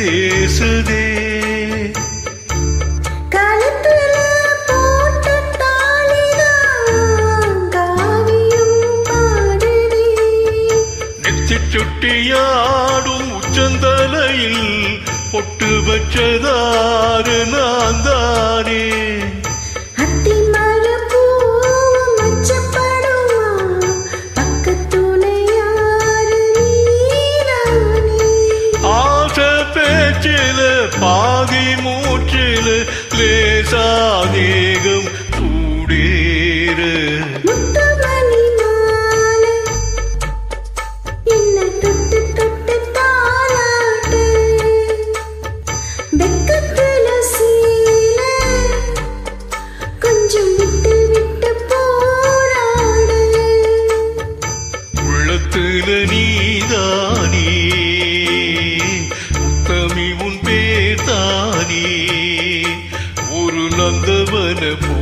பேசுதே. சுட்டியாடும் உச்சந்தலையில் பொட்டு வச்சதாறு நான் தானே. ஆசை பேச்சில பாதி மூச்சில லேசா தேகம் சூடேறு. நீதானே முத்தமி உன் பேர் தானே ஒரு நந்தவன பூ